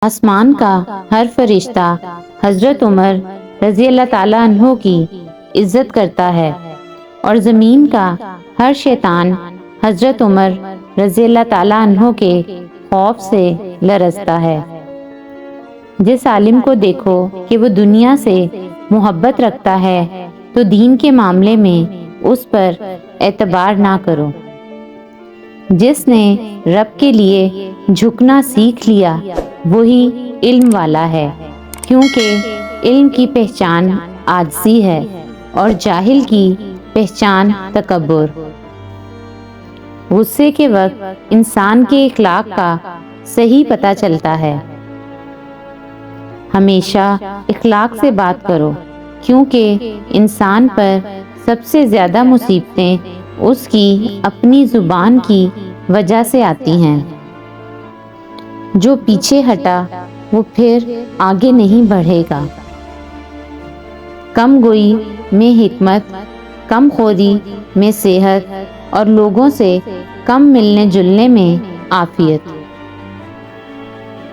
آسمان کا ہر فرشتہ حضرت عمر رضی اللہ تعالیٰ عنہ کی عزت کرتا ہے اور زمین کا ہر شیطان حضرت عمر رضی اللہ تعالیٰ عنہ کے خوف سے لرزتا ہے۔ جس عالم کو دیکھو کہ وہ دنیا سے محبت رکھتا ہے تو دین کے معاملے میں اس پر اعتبار نہ کرو۔ جس نے رب کے لیے جھکنا سیکھ لیا وہی علم والا ہے، کیونکہ علم کی پہچان عاجزی ہے اور جاہل کی پہچان تکبر۔ غصے کے وقت انسان کے اخلاق کا صحیح پتہ چلتا ہے۔ ہمیشہ اخلاق سے بات کرو، کیونکہ انسان پر سب سے زیادہ مصیبتیں اس کی اپنی زبان کی وجہ سے آتی ہیں۔ جو پیچھے ہٹا وہ پھر آگے نہیں بڑھے گا۔ کم گوئی میں حکمت، کم خوری میں صحت اور لوگوں سے کم ملنے جلنے میں عافیت۔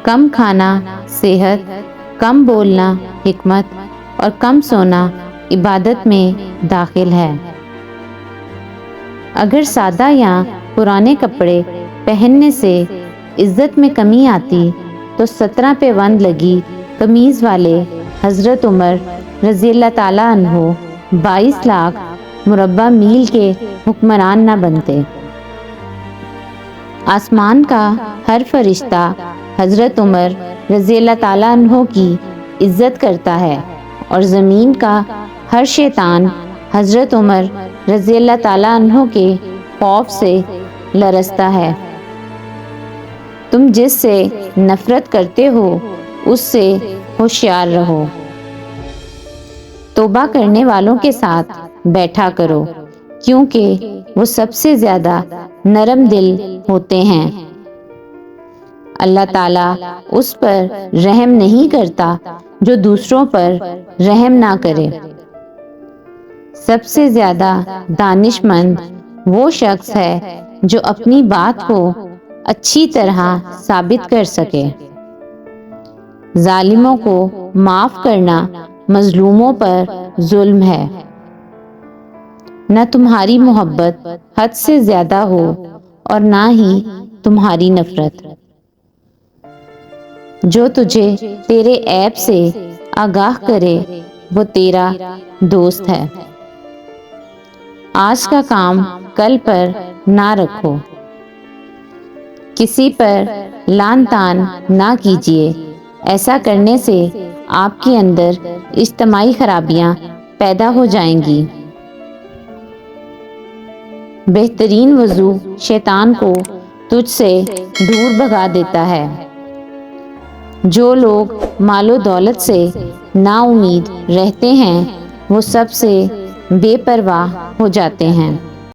کم کھانا صحت، کم بولنا حکمت اور کم سونا عبادت میں داخل ہے۔ اگر سادہ یا پرانے کپڑے پہننے سے عزت میں کمی آتی تو 17 پہ بند لگی قمیض والے حضرت عمر رضی اللہ تعالیٰ عنہ 22 لاکھ مربع میل کے حکمران نہ بنتے۔ آسمان کا ہر فرشتہ حضرت عمر رضی اللہ تعالیٰ عنہ کی عزت کرتا ہے اور زمین کا ہر شیطان حضرت عمر رضی اللہ تعالیٰ عنہ کے خوف سے لرزتا ہے۔ تم جس سے نفرت کرتے ہو اس سے ہوشیار رہو۔ توبہ کرنے والوں کے ساتھ بیٹھا کرو، کیونکہ وہ سب سے زیادہ نرم دل ہوتے ہیں۔ اللہ تعالیٰ اس پر رحم نہیں کرتا جو دوسروں پر رحم نہ کرے۔ سب سے زیادہ دانش مند وہ شخص ہے جو اپنی بات کو اچھی طرح ثابت کر سکے۔ ظالموں کو معاف کرنا مظلوموں پر ظلم ہے۔ نہ تمہاری محبت حد سے زیادہ ہو اور نہ ہی تمہاری نفرت۔ جو تجھے تیرے عیب سے آگاہ کرے وہ تیرا دوست ہے۔ آج کا کام کل پر نہ رکھو۔ کسی پر لعن طعن نہ کیجیے، ایسا کرنے سے آپ کے اندر اجتماعی خرابیاں پیدا ہو جائیں گی۔ بہترین وضو شیطان کو تجھ سے دور بھگا دیتا ہے۔ جو لوگ مال و دولت سے نا امید رہتے ہیں وہ سب سے بے پرواہ ہو جاتے ہیں۔